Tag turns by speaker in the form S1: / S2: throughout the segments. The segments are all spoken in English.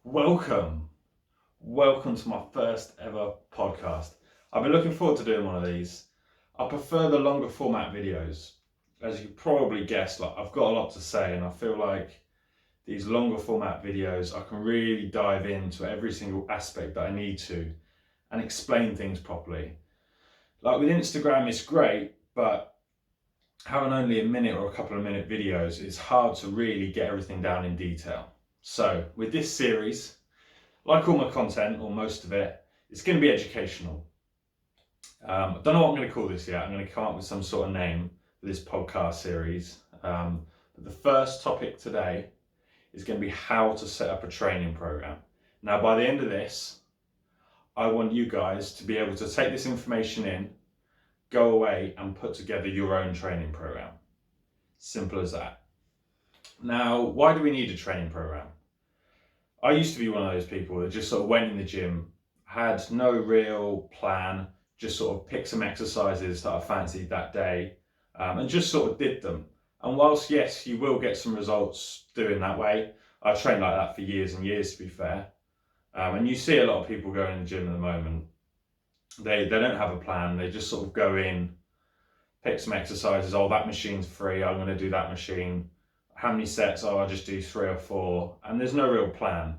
S1: Welcome to my first ever podcast. I've been looking forward to doing one of these. I prefer the longer format videos. As you probably guessed, I've got a lot to say, and I feel like these longer format videos, I can really dive into every single aspect that I need to and explain things properly. Like with Instagram, it's great, but having only a minute or a couple of minute videos, it's hard to really get everything down in detail. So with this series, like all my content, or most of it, it's going to be educational. I don't know what I'm going to call this yet. I'm going to come up with some sort of name for this podcast series. But the first topic today is going to be how to set up a training program. Now, by the end of this, I want you guys to be able to take this information in, go away and put together your own training program. Simple as that. Now, why do we need a training program? I used to be one of those people that just sort of went in the gym, had no real plan, just sort of picked some exercises that I fancied that day, and just sort of did them. And whilst, yes, you will get some results doing that way, I trained like that for years and years, to be fair. And you see a lot of people going in the gym at the moment. They don't have a plan. They just sort of go in, pick some exercises. Oh, that machine's free. I'm going to do that machine. How many sets? Oh, I'll just do 3 or 4. And there's no real plan.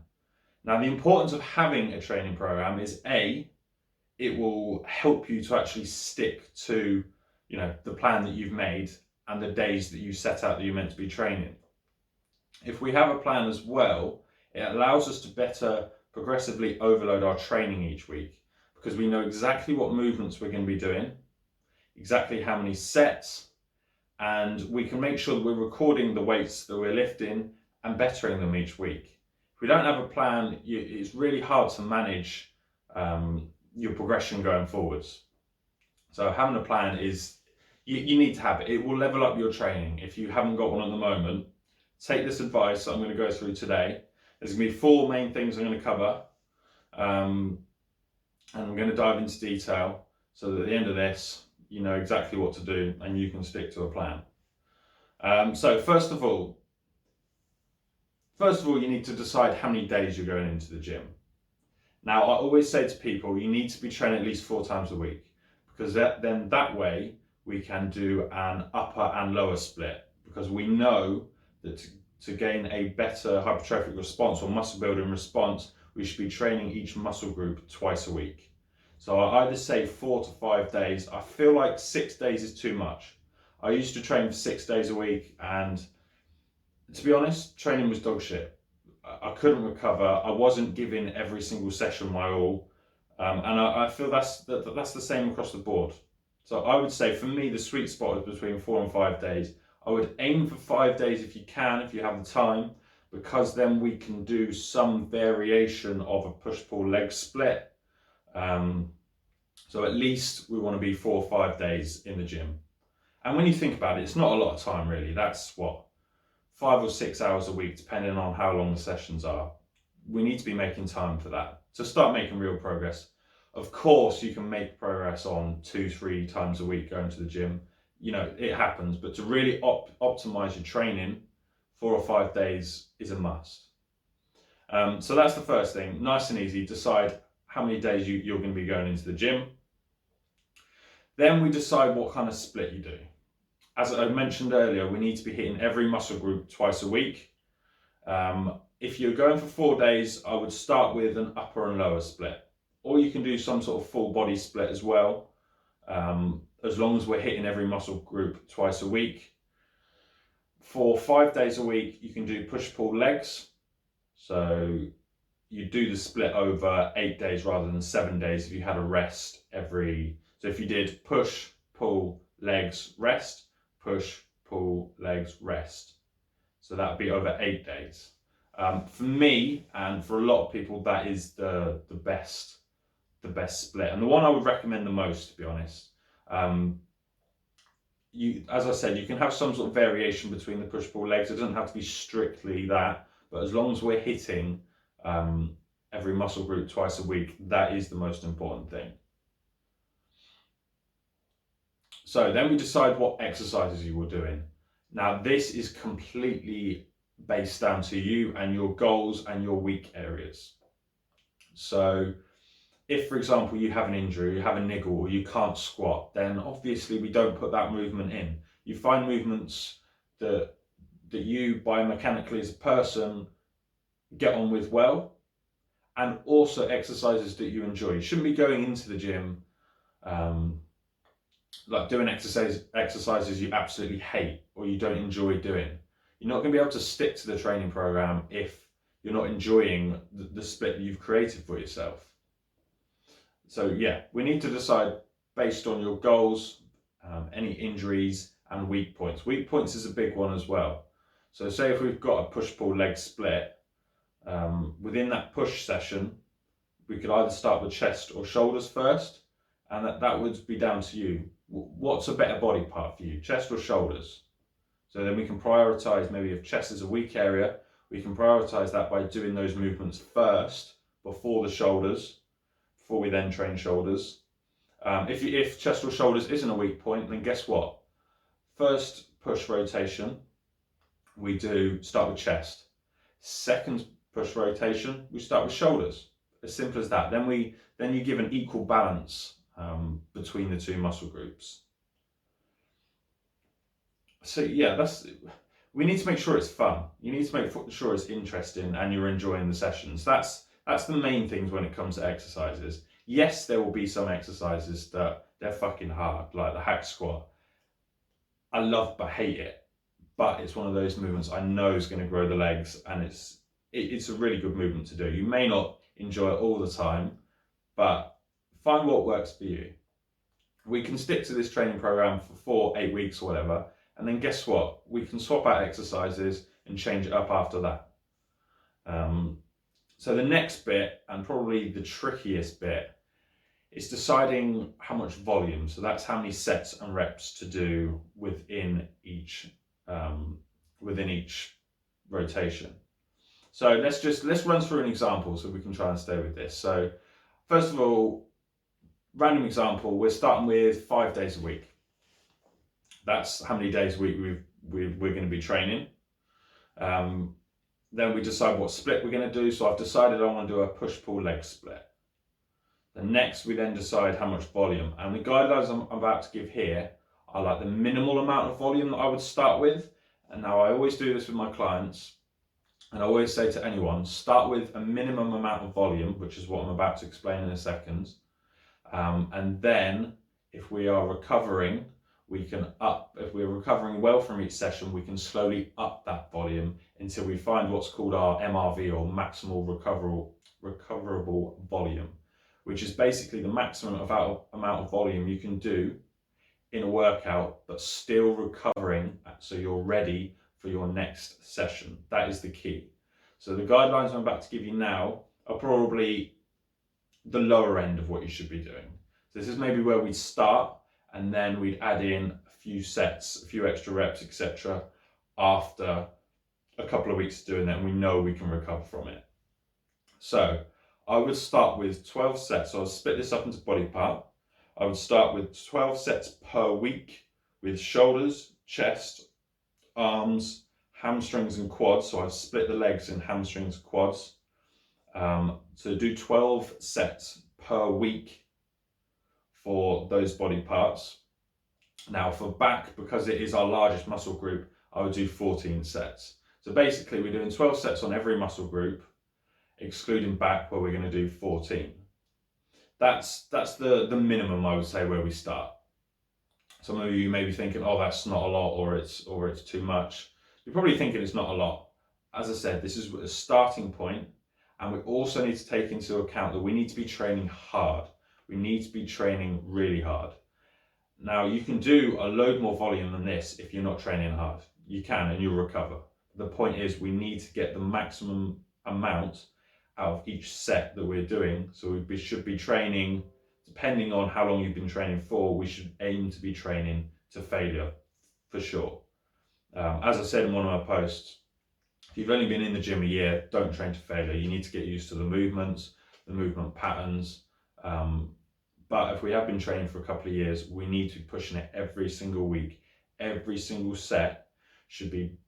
S1: Now, the importance of having a training program is it will help you to actually stick to, the plan that you've made and the days that you set out that you're meant to be training. If we have a plan as well, it allows us to better progressively overload our training each week because we know exactly what movements we're going to be doing, exactly how many sets, and we can make sure that we're recording the weights that we're lifting and bettering them each week. If we don't have a plan, it's really hard to manage your progression going forwards. So having a plan is, you need to have it. It will level up your training. If you haven't got one at the moment, take this advice that I'm going to go through today. There's going to be 4 main things I'm going to cover. And I'm going to dive into detail so that at the end of this, you know exactly what to do and you can stick to a plan. So first of all, you need to decide how many days you're going into the gym. Now, I always say to people, you need to be training at least 4 times a week because then that way we can do an upper and lower split because we know that to gain a better hypertrophic response or muscle building response, we should be training each muscle group twice a week. So I either say 4 to 5 days. I feel like 6 days is too much. I used to train for 6 days a week and to be honest, training was dog shit. I couldn't recover. I wasn't giving every single session my all. And I feel that's the same across the board. So I would say for me, the sweet spot is between 4 and 5 days. I would aim for 5 days if you can, if you have the time, because then we can do some variation of a push-pull leg split. So at least we want to be 4 or 5 days in the gym. And when you think about it, it's not a lot of time really. That's 5 or 6 hours a week, depending on how long the sessions are. We need to be making time for that to start making real progress. Of course, you can make progress on 2-3 times a week going to the gym. It happens, but to really optimize your training, 4 or 5 days is a must. So that's the first thing. Nice and easy. Decide how many days you're going to be going into the gym. Then we decide what kind of split you do. As I mentioned earlier, we need to be hitting every muscle group twice a week. If you're going for 4 days, I would start with an upper and lower split. Or you can do some sort of full body split as well, as long as we're hitting every muscle group twice a week. For 5 days a week, you can do push-pull legs. So you do the split over 8 days rather than 7 days if you had a rest every. So if you did push, pull, legs, rest, push, pull, legs, rest. So that would be over 8 days. For me and for a lot of people, that is the best split and the one I would recommend the most, to be honest. As I said, you can have some sort of variation between the push-pull legs. It doesn't have to be strictly that, but as long as we're hitting every muscle group twice a week, that is the most important thing. So then we decide what exercises you were doing. Now, this is completely based down to you and your goals and your weak areas. So if, for example, you have an injury, you have a niggle, or you can't squat, then obviously we don't put that movement in. You find movements that you biomechanically as a person get on with well, and also exercises that you enjoy. You shouldn't be going into the gym like doing exercises you absolutely hate or you don't enjoy doing. You're not going to be able to stick to the training program if you're not enjoying the split that you've created for yourself. So yeah, we need to decide based on your goals, any injuries and weak points. Weak points is a big one as well. So say if we've got a push-pull leg split, within that push session, we could either start with chest or shoulders first, and that would be down to you. What's a better body part for you, chest or shoulders? So then we can prioritize, maybe if chest is a weak area, we can prioritize that by doing those movements first before the shoulders, before we then train shoulders. If chest or shoulders isn't a weak point, then guess what? First push rotation, we start with chest. Second push rotation, we start with shoulders. As simple as that. Then you give an equal balance between the two muscle groups. So yeah, we need to make sure it's fun. You need to make sure it's interesting and you're enjoying the sessions. That's the main things when it comes to exercises. Yes, there will be some exercises that they're fucking hard, like the hack squat. I love but hate it, but it's one of those movements I know is going to grow the legs, and it's a really good movement to do. You may not enjoy it all the time, but find what works for you. We can stick to this training program for 4-8 weeks or whatever, and then guess what? We can swap out exercises and change it up after that. So the next bit, and probably the trickiest bit, is deciding how much volume. So that's how many sets and reps to do within each rotation. So let's run through an example so we can try and stay with this. So first of all, random example, we're starting with 5 days a week. That's how many days a week we're going to be training. Then we decide what split we're going to do. So I've decided I want to do a push-pull leg split. The next, we then decide how much volume. And the guidelines I'm about to give here are like the minimal amount of volume that I would start with. And now I always do this with my clients. And I always say to anyone, start with a minimum amount of volume, which is what I'm about to explain in a second. And then if we are recovering, if we're recovering well from each session, we can slowly up that volume until we find what's called our MRV, or maximal recoverable volume, which is basically the maximum amount of volume you can do in a workout, but still recovering so you're ready for your next session. That is the key. So the guidelines I'm about to give you now are probably the lower end of what you should be doing. So this is maybe where we'd start, and then we'd add in a few sets, a few extra reps, etc. after a couple of weeks of doing that, and we know we can recover from it. So I would start with 12 sets. So I'll split this up into body part. I would start with 12 sets per week with shoulders, chest, arms, hamstrings and quads. So I've split the legs in hamstrings, quads. So do 12 sets per week for those body parts. Now for back, because it is our largest muscle group, I would do 14 sets. So basically we're doing 12 sets on every muscle group, excluding back, where we're going to do 14. That's the minimum, I would say, where we start. Some of you may be thinking, oh, that's not a lot, or it's too much. You're probably thinking it's not a lot. As I said, this is a starting point, and we also need to take into account that we need to be training hard. We need to be training really hard. Now, you can do a load more volume than this if you're not training hard. You can, and you'll recover. The point is, we need to get the maximum amount out of each set that we're doing. So we should be training, depending on how long you've been training for, we should aim to be training to failure, for sure. As I said in one of my posts, if you've only been in the gym a year, don't train to failure. You need to get used to the movements, the movement patterns. But if we have been training for a couple of years, we need to be pushing it every single week. Every single set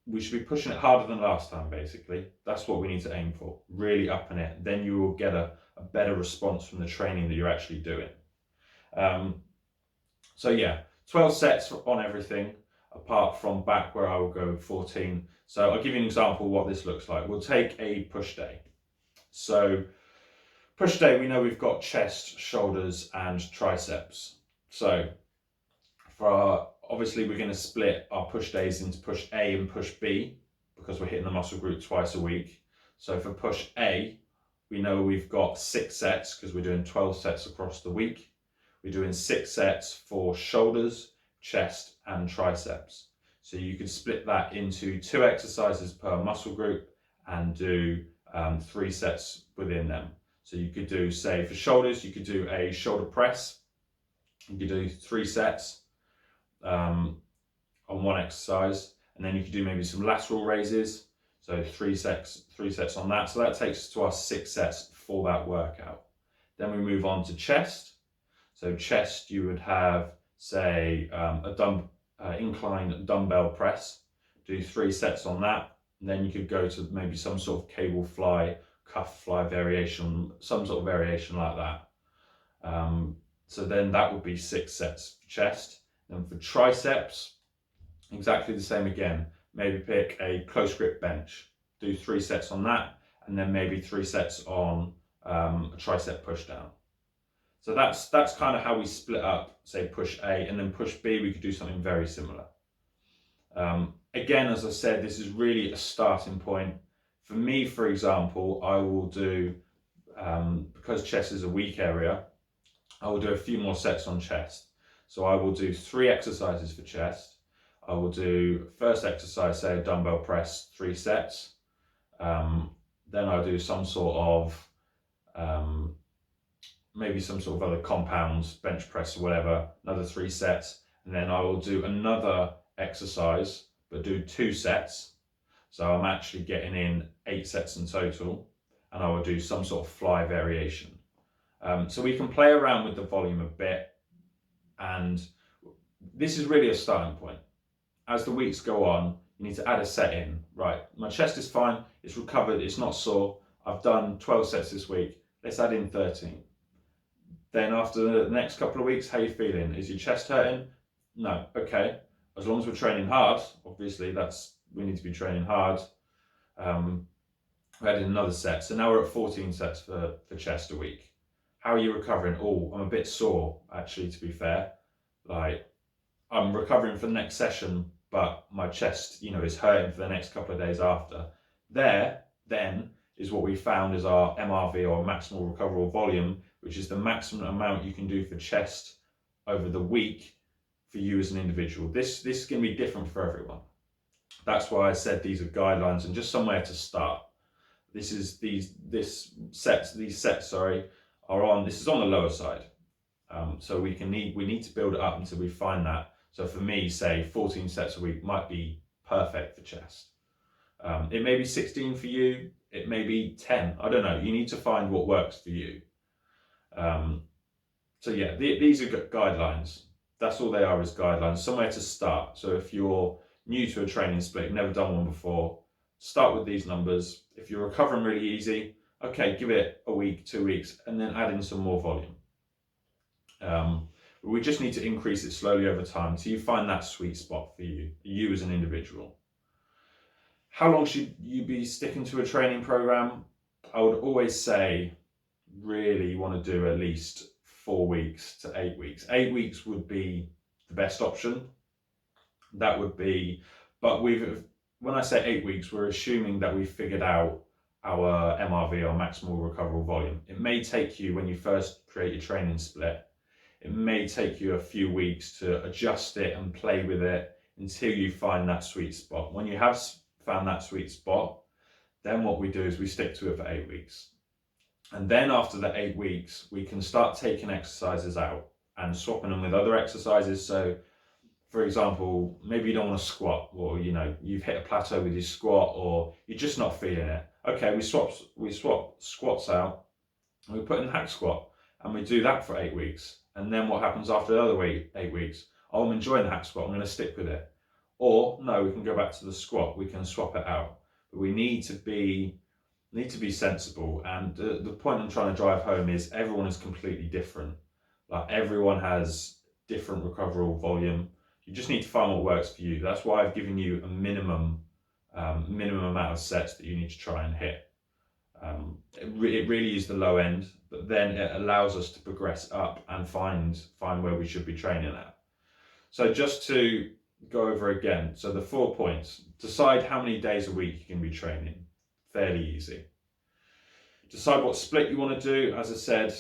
S1: we should be pushing it harder than last time, basically. That's what we need to aim for, really upping it. Then you will get a better response from the training that you're actually doing. So yeah, 12 sets on everything, apart from back where I will go 14. So I'll give you an example of what this looks like. We'll take a push day. So push day, we know we've got chest, shoulders, and triceps. So obviously we're going to split our push days into push A and push B because we're hitting the muscle group twice a week. So for push A, we know we've got 6 sets because we're doing 12 sets across the week. We're doing 6 sets for shoulders, chest, and triceps. So you could split that into 2 exercises per muscle group and do 3 sets within them. So you could do, say, for shoulders, you could do a shoulder press. You could do 3 sets on one exercise, and then you could do maybe some lateral raises. So 3 sets on that. So that takes us to our 6 sets for that workout. Then we move on to chest. So chest, you would have, say, incline dumbbell press. Do 3 sets on that. And then you could go to maybe some sort of cable fly, cuff fly variation, some sort of variation like that. So then that would be 6 sets for chest. And for triceps, exactly the same again. Maybe pick a close grip bench, do 3 sets on that, and then maybe 3 sets on a tricep push down. So that's kind of how we split up, say, push A, and then push B, we could do something very similar. Again, as I said, this is really a starting point. For me, for example, I will do, because chest is a weak area, I will do a few more sets on chest. So I will do 3 exercises for chest. I will do first exercise, say a dumbbell press, 3 sets. Then I'll do some sort of, maybe some sort of other compounds, bench press or whatever, another 3 sets. And then I will do another exercise, but do 2 sets. So I'm actually getting in 8 sets in total. And I will do some sort of fly variation. So we can play around with the volume a bit. And this is really a starting point. As the weeks go on, you need to add a set in. Right, my chest is fine, it's recovered, it's not sore. I've done 12 sets this week. Let's add in 13. Then after the next couple of weeks, how are you feeling? Is your chest hurting? No. Okay. As long as we're training hard, obviously we need to be training hard. We added another set. So now we're at 14 sets for chest a week. How are you recovering? Oh, I'm a bit sore, actually, to be fair. Like, I'm recovering for the next session, but my chest, is hurting for the next couple of days after. Then is what we found is our MRV, or maximal recoverable volume, which is the maximum amount you can do for chest over the week for you as an individual. This is going to be different for everyone. That's why I said these are guidelines and just somewhere to start. These sets are on. This is on the lower side. So we need to build it up until we find that. So for me, say 14 sets a week might be perfect for chest. It may be 16 for you. It may be 10. I don't know. You need to find what works for you. So yeah, these are guidelines. That's all they are, is guidelines, somewhere to start. So if you're new to a training split, never done one before, start with these numbers. If you're recovering really easy, okay, give it a week, 2 weeks, and then add in some more volume. We just need to increase it slowly over time until you find that sweet spot for you as an individual. How long should you be sticking to a training program? I would always say, really, you want to do at least 4 weeks to 8 weeks. 8 weeks would be the best option. That would be, but when I say 8 weeks, we're assuming that we've figured out our MRV, or maximal recoverable volume. It may take you, when you first create your training split, it may take you a few weeks to adjust it and play with it until you find that sweet spot. When you have found that sweet spot, then what we do is we stick to it for 8 weeks. And then after the 8 weeks, we can start taking exercises out and swapping them with other exercises. So for example, maybe you don't want to squat, or you've hit a plateau with your squat, or you're just not feeling it. Okay, we swap squats out and we put in hack squat, and we do that for 8 weeks. And then what happens after the other 8 weeks? Oh, I'm enjoying the hack squat, I'm going to stick with it. Or no, we can go back to the squat, we can swap it out. But we need to be sensible. And the point I'm trying to drive home is everyone is completely different. Like everyone has different recoverable volume. You just need to find what works for you. That's why I've given you a minimum amount of sets that you need to try and hit. It really is the low end, but then it allows us to progress up and find where we should be training at. So just to go over again, so the 4 points: decide how many days a week you can be training. Fairly easy. Decide what split you want to do. As I said,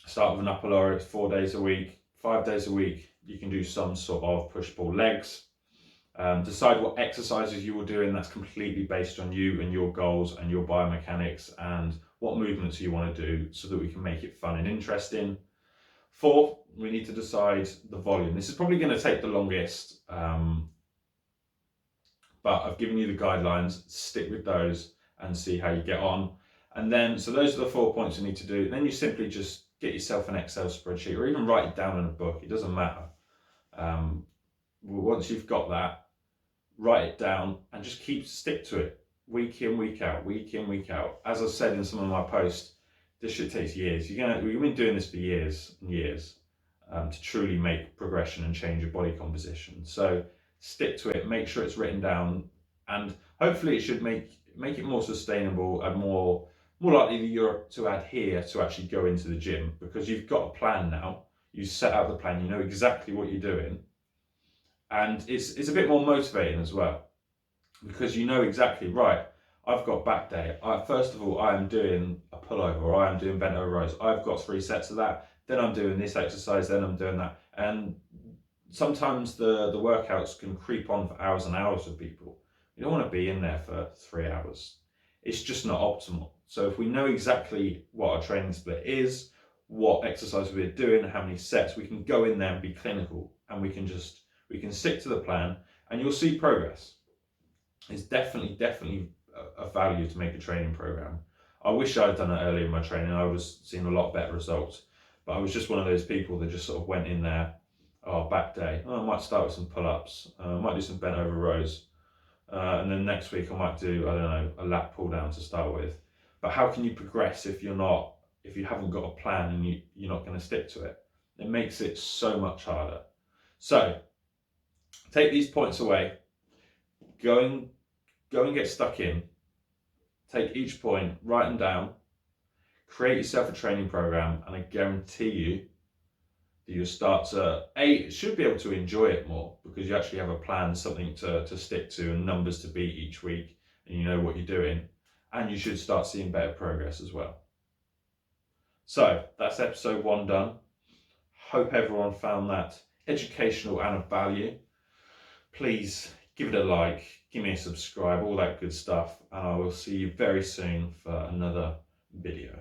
S1: start with an upper lower, it's 4 days a week. 5 days a week you can do some sort of push-pull legs. Decide what exercises you will do, and that's completely based on you and your goals and your biomechanics and what movements you want to do, so that we can make it fun and interesting. 4, we need to decide the volume. This is probably going to take the longest, but I've given you the guidelines. Stick with those and see how you get on. And then, so those are the 4 points you need to do. Then you simply just get yourself an Excel spreadsheet, or even write it down in a book. It doesn't matter. Once you've got that, write it down and just stick to it, week in, week out, week in, week out. As I said in some of my posts, this shit takes years. We've been doing this for years and years to truly make progression and change your body composition. So stick to it, make sure it's written down, and hopefully it should make it more sustainable and more likely that you're to adhere to actually go into the gym, because you've got a plan now. You set out the plan, you know exactly what you're doing, and it's a bit more motivating as well, because you know exactly, right, I've got back day. First of all, I am doing a pullover, or I am doing bent over rows. I've got 3 sets of that. Then I'm doing this exercise, then I'm doing that. And sometimes the workouts can creep on for hours and hours with people. You don't want to be in there for 3 hours. It's just not optimal. So if we know exactly what our training split is, what exercise we're doing, how many sets, we can go in there and be clinical, and we can stick to the plan, and you'll see progress. It's definitely a value to make a training program. I wish I'd done it earlier in my training. I was seeing a lot better results, but I was just one of those people that just sort of went in there, back day, I might start with some pull-ups, I might do some bent over rows, and then next week I might do, I don't know, a lat pull down to start with. But how can you progress if you haven't got a plan and you're not going to stick to it? It makes it so much harder. So take these points away, go and get stuck in, take each point, write them down, create yourself a training program, and I guarantee you that you'll start to, should be able to enjoy it more, because you actually have a plan, something to stick to, and numbers to beat each week, and you know what you're doing, and you should start seeing better progress as well. So that's episode 1 done. Hope everyone found that educational and of value. Please give it a like, give me a subscribe, all that good stuff, and I will see you very soon for another video.